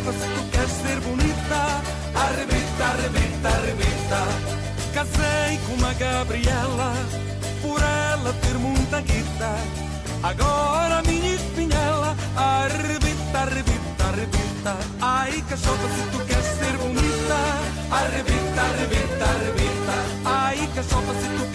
cachota se tu queres ser bonita. Arrebita, arrebita, arrebita. Casei com uma Gabriela, por ela ter muita guita. Agora minha espinhela, arrebita, arrebita, arrebita. Ai, cachota se tu queres ser bonita. Arrebita, arrebita, arrebita. Ai, cachota se tu